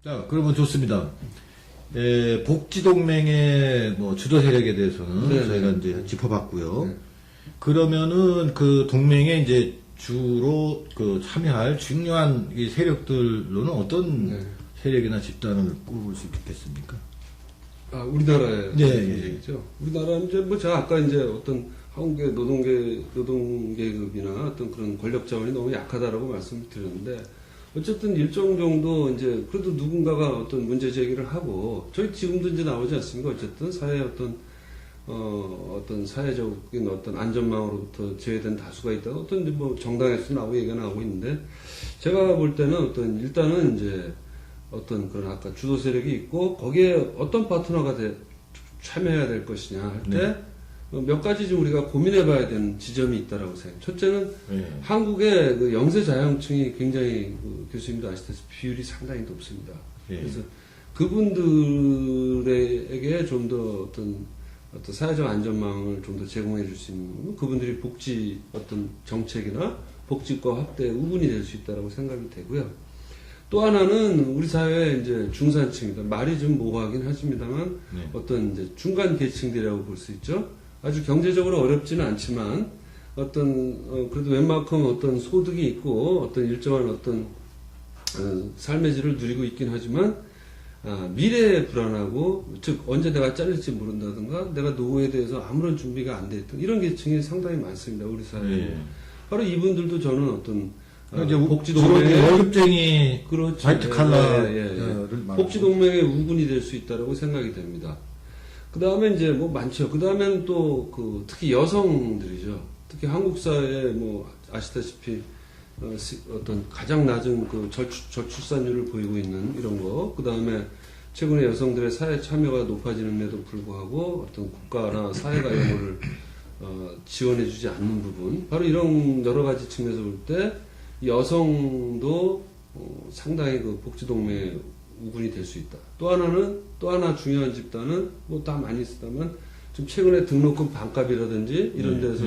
자, 그러면 좋습니다. 복지동맹의 뭐 주도 세력에 대해서는 네, 저희가 네. 이제 짚어봤고요. 네. 그러면은 그 동맹에 이제 주로 그 참여할 중요한 이 세력들로는 어떤 네. 세력이나 집단을 꼽을 수 있겠습니까? 아, 우리나라의 네, 예. 얘기죠. 우리나라는 이제 뭐 제가 아까 이제 어떤 한국의 노동계급이나 어떤 그런 권력 자원이 너무 약하다라고 말씀을 드렸는데 어쨌든 일정 정도 이제 그래도 누군가가 어떤 문제 제기를 하고 저희 지금도 이제 나오지 않습니까? 어쨌든 사회의 어떤 사회적인 어떤 안전망으로부터 제외된 다수가 있다. 어떤 이제 뭐 정당에서 나오고 얘기가 나오고 있는데 제가 볼 때는 어떤 일단은 이제 어떤 그런 아까 주도 세력이 있고 거기에 어떤 파트너가 참여해야 될 것이냐 할 때 몇 가지 좀 우리가 고민해봐야 되는 지점이 있다라고 생각해요. 첫째는 네. 한국의 그 영세 자영층이 굉장히 그 교수님도 아시다시피 비율이 상당히 높습니다. 네. 그래서 그분들에게 좀 더 어떤 사회적 안전망을 좀 더 제공해 줄 수 있는 그분들이 복지 어떤 정책이나 복지과 확대 우분이 될 수 있다라고 생각이 되고요. 또 하나는 우리 사회의 이제 중산층이다. 말이 좀 모호하긴 하십니다만 네. 어떤 이제 중간 계층들이라고 볼 수 있죠. 아주 경제적으로 어렵지는 않지만 그래도 웬만큼 어떤 소득이 있고 어떤 일정한 어떤 삶의 질을 누리고 있긴 하지만 미래에 불안하고 즉 언제 내가 잘릴지 모른다든가 내가 노후에 대해서 아무런 준비가 안 돼 있던 이런 계층이 상당히 많습니다. 우리 사회에. 네. 바로 이분들도 저는 어떤 이제 복지동맹의 월급쟁이 그렇죠. 화이트 칼라를 복지동맹의 우분이 될 수 있다라고 생각이 됩니다. 그 다음에 이제 뭐 많죠. 그 다음에는 또 특히 여성들이죠. 특히 한국 사회에 뭐 아시다시피 어떤 가장 낮은 그 저출산율을 보이고 있는 이런 거. 그 다음에 최근에 여성들의 사회 참여가 높아지는데도 불구하고 어떤 국가나 사회가 이런 거를 지원해주지 않는 부분. 바로 이런 여러 가지 측면에서 볼 때 여성도 상당히 그 복지동맹의 우군이 될 수 있다. 또 하나 중요한 집단은 뭐 다 많이 있었다면 좀 최근에 등록금 반값이라든지 이런 데서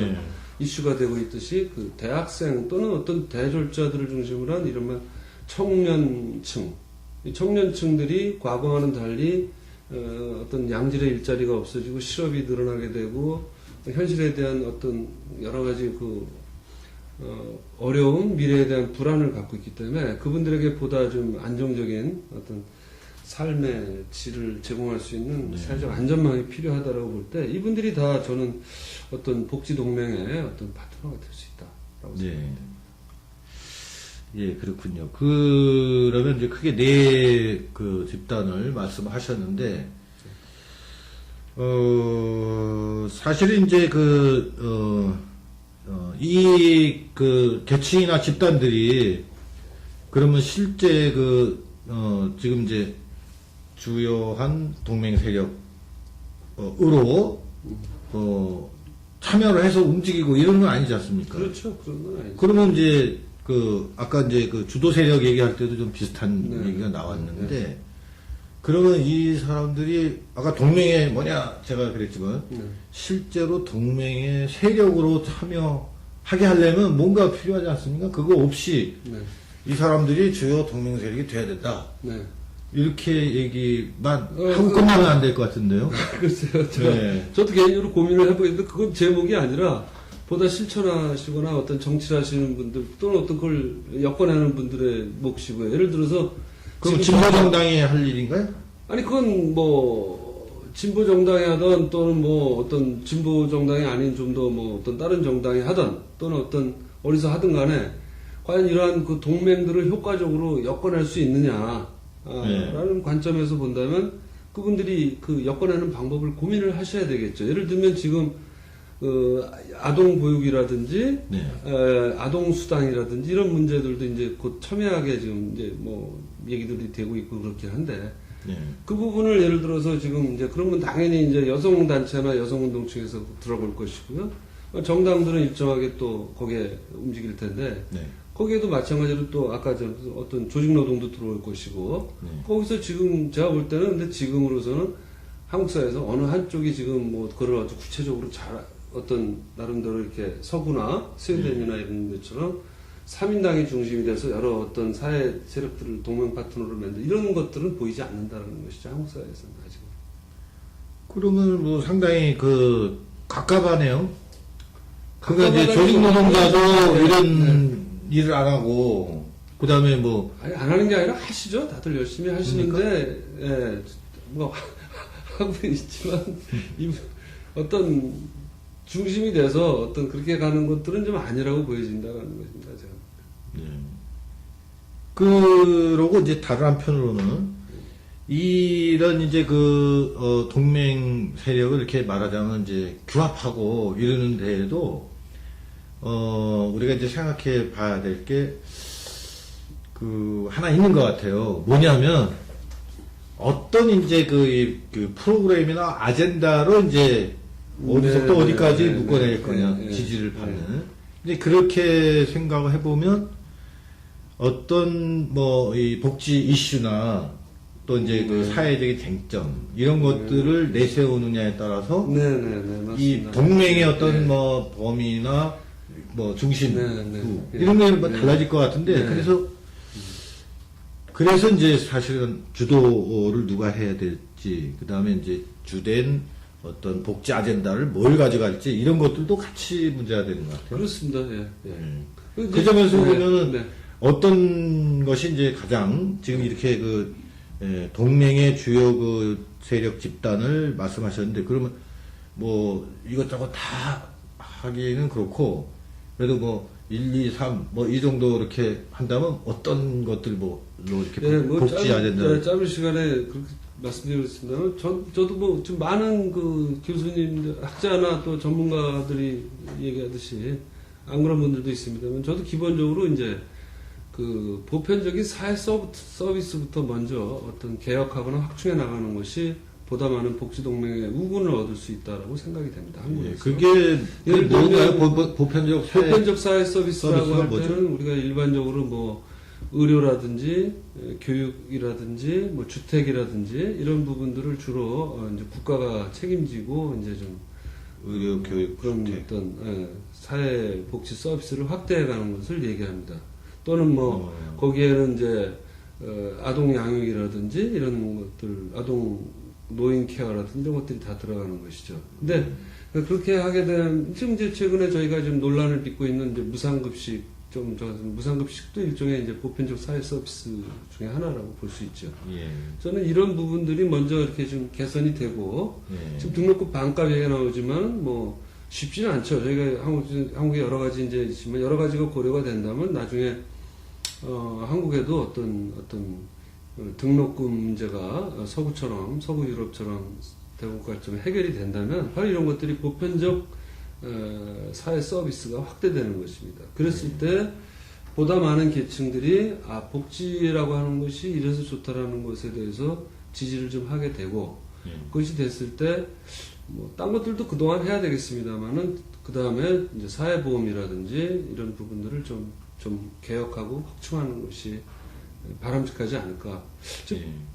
이슈가 되고 있듯이 그 대학생 또는 어떤 대졸자들을 중심으로 한 이른바 청년층. 이 청년층들이 과거와는 달리 어떤 양질의 일자리가 없어지고 실업이 늘어나게 되고 현실에 대한 어떤 여러 가지 어려움, 미래에 대한 불안을 갖고 있기 때문에 그분들에게 보다 좀 안정적인 어떤 삶의 질을 제공할 수 있는 사회적 안전망이 필요하다라고 볼 때 이분들이 다 저는 어떤 복지동맹의 어떤 파트너가 될 수 있다라고 생각합니다. 예, 그렇군요. 그러면 이제 크게 네 그 집단을 말씀하셨는데, 사실은 이제 이 계층이나 집단들이 그러면 실제 지금 이제 주요한 동맹 세력으로 참여를 해서 움직이고 이런 건 아니지 않습니까? 그렇죠. 그런 건 아니죠. 그러면 이제 아까 이제 주도 세력 얘기할 때도 좀 비슷한 얘기가 나왔는데 그러면 이 사람들이 아까 동맹에 제가 그랬지만 실제로 동맹의 세력으로 참여하게 하려면 뭔가 필요하지 않습니까? 그거 없이 이 사람들이 주요 동맹 세력이 돼야 된다. 이렇게 얘기만 하고 끝나면 안 될 것 같은데요. 글쎄요. 네. 저도 개인적으로 고민을 해보겠는데 그건 제목이 아니라 보다 실천하시거나 어떤 정치를 하시는 분들 또는 어떤 걸 엮어내는 분들의 몫이고요. 예를 들어서 그럼 진보정당이 할 일인가요? 아니 그건 뭐 진보정당이 하던 또는 뭐 어떤 진보정당이 아닌 좀 더 뭐 어떤 다른 정당이 하던 또는 어떤 어디서 하든 간에 과연 이러한 그 동맹들을 효과적으로 엮어낼 수 있느냐 라는 관점에서 본다면 그분들이 엮어내는 방법을 고민을 하셔야 되겠죠. 예를 들면 지금 아동 보육이라든지 아동 수당이라든지 이런 문제들도 이제 곧 첨예하게 지금 이제 뭐 얘기들이 되고 있고 그렇긴 한데 그 부분을 예를 들어서 지금 이제 그러면 당연히 이제 여성 단체나 여성 운동층에서 들어볼 것이고요. 정당들은 일정하게 또 거기에 움직일 텐데 거기에도 마찬가지로 또 아까 어떤 조직 노동도 들어올 것이고 거기서 지금 제가 볼 때는 근데 지금으로서는 한국 사회에서 어느 한쪽이 지금 뭐 그걸 아주 구체적으로 잘 어떤 나름대로 이렇게 서구나 스웨덴이나 이런 데처럼 3인당이 중심이 돼서 여러 어떤 사회 세력들을 동맹 파트너로 만들 이런 것들은 보이지 않는다는 것이죠. 한국 사회에서는 아직. 그러면 뭐 상당히 갑갑하네요. 그러니까 이제 조직노동자도 네, 이런 일을 안 하고, 그 다음에 뭐. 아니, 안 하는 게 아니라 하시죠. 다들 열심히 하시는데, 예, 뭐, 하고는 있지만, 어떤 중심이 돼서 어떤 그렇게 가는 것들은 좀 아니라고 보여진다는 것입니다. 제가. 네. 그러고 이제 다른 한편으로는 이런 이제 동맹 세력을 이렇게 말하자면 이제 규합하고 이러는 데에도 우리가 이제 생각해 봐야 될 게 하나 있는 것 같아요. 뭐냐면 어떤 이제 그 프로그램이나 아젠다로 이제 어디서부터 어디까지 묶어낼 거냐, 지지를 받는. 이제 그렇게 생각을 해보면 어떤 이 복지 이슈나 또 이제 사회적인 쟁점 이런 것들을 내세우느냐에 따라서 맞습니다. 이 동맹의 어떤 범위나 중심 이런 게 달라질 것 같은데 그래서 이제 사실은 주도를 누가 해야 될지 그 다음에 이제 주된 어떤 복지 아젠다를 뭘 가져갈지 이런 것들도 같이 문제가 되는 것 같아요. 그렇습니다. 예. 그 점에서 보면은 어떤 것이 이제 가장 지금 이렇게 동맹의 주요 세력 집단을 말씀하셨는데 그러면 이것저것 다 하기는 그렇고 그래도 1, 2, 3 이 정도 이렇게 한다면 어떤 것들로 이렇게 복지 아젠다를 짧은 시간에 그렇게 말씀드리겠습니다만 저도 좀 많은 교수님, 학자나 또 전문가들이 얘기하듯이 안 그런 분들도 있습니다만 저도 기본적으로 이제 보편적인 사회 서비스부터 먼저 어떤 개혁하거나 확충해 나가는 것이 보다 많은 복지동맹의 우군을 얻을 수 있다라고 생각이 됩니다. 한국에서. 그게 뭔가요? 보편적 사회 서비스라고 할 때는 우리가 일반적으로 의료라든지 교육이라든지 주택이라든지 이런 부분들을 주로 이제 국가가 책임지고 이제 좀 의료, 교육, 그런 주택. 어떤 사회 복지 서비스를 확대해가는 것을 얘기합니다. 또는 거기에는 이제 아동 양육이라든지 이런 것들, 아동 노인 케어라든지 이런 것들이 다 들어가는 것이죠. 근데 그렇게 하게 되면 지금 이제 최근에 저희가 좀 논란을 빚고 있는 이제 무상급식 무상급식도 일종의 이제 보편적 사회 서비스 중에 하나라고 볼 수 있죠. 저는 이런 부분들이 먼저 이렇게 좀 개선이 되고 지금 등록금 반값 얘기가 나오지만 쉽지는 않죠. 저희가 한국에 여러 가지 이제 있지만 여러 가지가 고려가 된다면 나중에 한국에도 어떤 등록금 문제가 서구 유럽처럼 대국가 좀 해결이 된다면 바로 이런 것들이 보편적 사회 서비스가 확대되는 것입니다. 그랬을 때 보다 많은 계층들이 복지라고 하는 것이 이래서 좋다라는 것에 대해서 지지를 좀 하게 되고 그것이 됐을 때 딴 것들도 그동안 해야 되겠습니다만은 그 다음에 이제 사회보험이라든지 이런 부분들을 좀 개혁하고 확충하는 것이 바람직하지 않을까.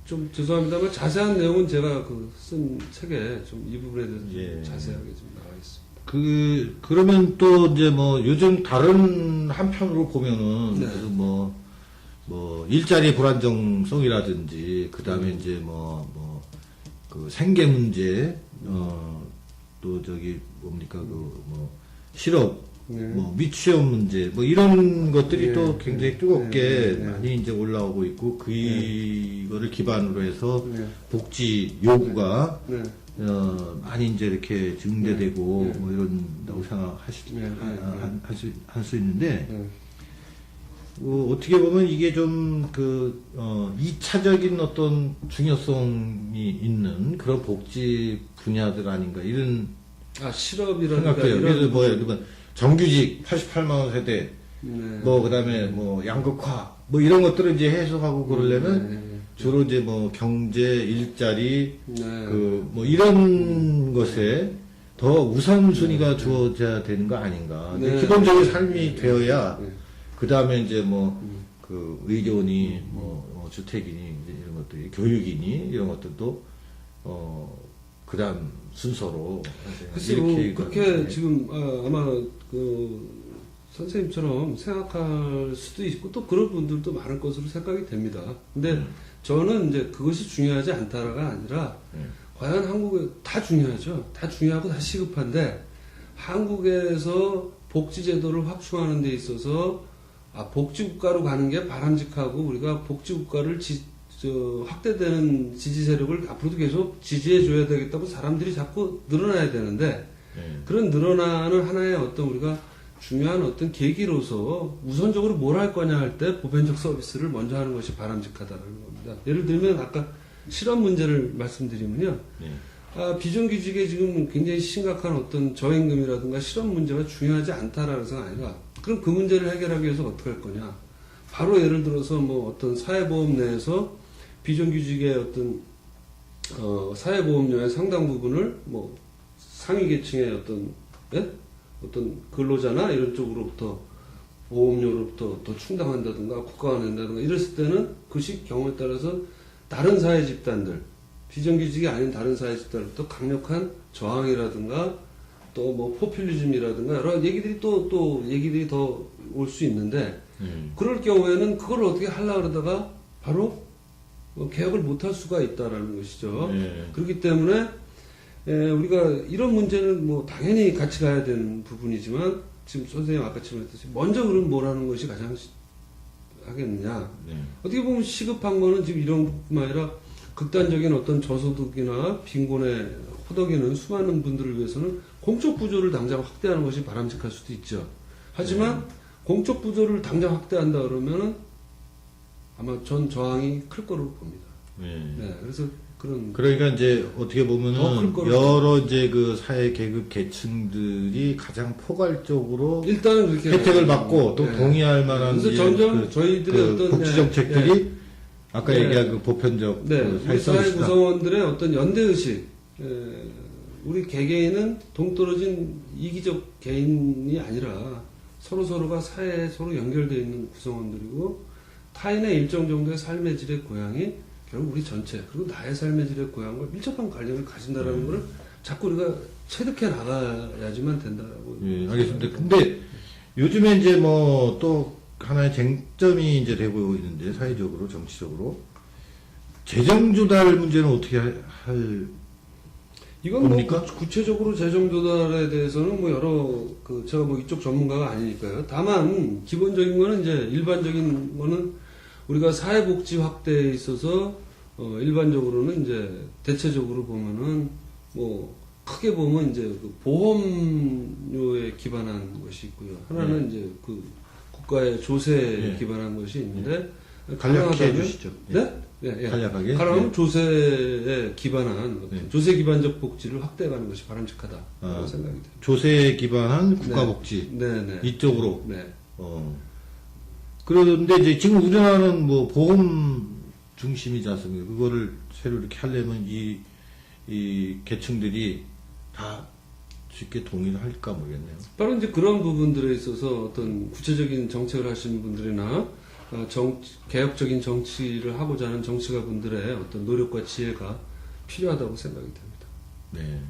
좀 죄송합니다만 자세한 내용은 제가 쓴 책에 좀 이 부분에 대해서 좀 자세하게 좀 나와 있습니다. 그러면 또 이제 요즘 다른 한편으로 보면은 일자리 불안정성이라든지 그 다음에 이제 생계 문제 또 실업 미취업 문제 이런 것들이 또 굉장히 뜨겁게 많이 이제 올라오고 있고 이거를 기반으로 해서 복지 요구가 많이 이제 이렇게 증대되고 이런다고 할 수 있는데 어떻게 보면 이게 좀 2차적인 어떤 중요성이 있는 그런 복지 분야들 아닌가 이런 실업이라든가 생각돼요. 그래서 예를 들면 정규직 88만 원 세대 그다음에 양극화 이런 것들을 이제 해소하고 그러려면 주로 이제 경제 일자리 이런 것에 더 우선순위가 주어져야 되는 거 아닌가. 기본적인 삶이 되어야 그 다음에 이제 의료니 주택이니 이런 것들이 교육이니 이런 것들도 그 다음 순서로 글쎄 그렇게 지금 아마 선생님처럼 생각할 수도 있고 또 그런 분들도 많을 것으로 생각이 됩니다. 근데 저는 이제 그것이 중요하지 않다가 아니라 과연 한국에 다 중요하죠. 다 중요하고 다 시급한데 한국에서 복지제도를 확충하는 데 있어서 복지국가로 가는 게 바람직하고 우리가 복지국가를 확대되는 지지 세력을 앞으로도 계속 지지해줘야 되겠다고 사람들이 자꾸 늘어나야 되는데 그런 늘어나는 하나의 어떤 우리가 중요한 어떤 계기로서 우선적으로 뭘 할 거냐 할 때 보편적 서비스를 먼저 하는 것이 바람직하다는 겁니다. 예를 들면 아까 실업 문제를 말씀드리면요. 비정규직에 지금 굉장히 심각한 어떤 저임금이라든가 실업 문제가 중요하지 않다라는 것은 아니라 그럼 그 문제를 해결하기 위해서 어떻게 할 거냐. 바로 예를 들어서 뭐 어떤 사회보험 내에서 비정규직의 어떤 사회보험료의 상당 부분을 뭐 상위 계층의 어떤 근로자나 이런 쪽으로부터 보험료로부터 더 충당한다든가 국가가 낸다든가 이랬을 때는 그것이 경우에 따라서 다른 사회 집단들 비정규직이 아닌 다른 사회 집단으로부터 강력한 저항이라든가 또 뭐 포퓰리즘이라든가 여러 얘기들이 또 얘기들이 더 올 수 있는데 그럴 경우에는 그걸 어떻게 하려고 그러다가 바로 개혁을 못할 수가 있다라는 것이죠. 그렇기 때문에 우리가 이런 문제는 뭐 당연히 같이 가야 되는 부분이지만 지금 선생님 아까 질문했듯이 먼저 그럼 뭘 하는 것이 가장 하겠느냐. 어떻게 보면 시급한 거는 지금 이런 뿐만 아니라 극단적인 어떤 저소득이나 빈곤에 호덕이는 수많은 분들을 위해서는 공적 부조를 당장 확대하는 것이 바람직할 수도 있죠. 하지만 공적 부조를 당장 확대한다 그러면은 아마 전 저항이 클 거로 봅니다. 그래서 그러니까 이제 어떻게 보면은 여러 이제 그 사회 계급 계층들이 가장 포괄적으로 일단은 그렇게 혜택을 받고 또 동의할 만한 그래서 점점 저희들의 어떤 복지 정책들이 아까 얘기한 그 보편적 그 우리 사회 서비스다. 구성원들의 어떤 연대 의식, 우리 개개인은 동떨어진 이기적 개인이 아니라 서로가 사회에 서로 연결되어 있는 구성원들이고 타인의 일정 정도의 삶의 질의 고향이 결국 우리 전체 그리고 나의 삶의 질의 고향과 밀접한 관련을 가진다라는 것을 자꾸 우리가 체득해 나가야지만 된다라고. 알겠습니다. 근데 요즘에 이제 뭐 또 하나의 쟁점이 이제 되고 있는데 사회적으로 정치적으로 재정 조달 문제는 어떻게 할 이건 겁니까? 뭐 구체적으로 재정 조달에 대해서는 뭐 여러 제가 뭐 이쪽 전문가가 아니니까요. 다만 기본적인 거는 이제 일반적인 거는 우리가 사회복지 확대에 있어서 일반적으로는 이제 대체적으로 보면은 뭐 크게 보면 이제 그 보험료에 기반한 것이 있고요. 하나는 이제 그 국가의 조세에 기반한 것이 있는데 간략해 주시죠. 간략하게. 가능하면 조세에 기반한 조세 기반적 복지를 확대해가는 것이 바람직하다고 생각이 됩니다. 조세에 기반한 국가복지 이쪽으로. 그런데 이제 지금 우리나라는 뭐 보험 중심이지 않습니까? 그거를 새로 이렇게 하려면 이 계층들이 다 쉽게 동의를 할까 모르겠네요. 바로 이제 그런 부분들에 있어서 어떤 구체적인 정책을 하시는 분들이나 개혁적인 정치를 하고자 하는 정치가분들의 어떤 노력과 지혜가 필요하다고 생각이 됩니다. 네.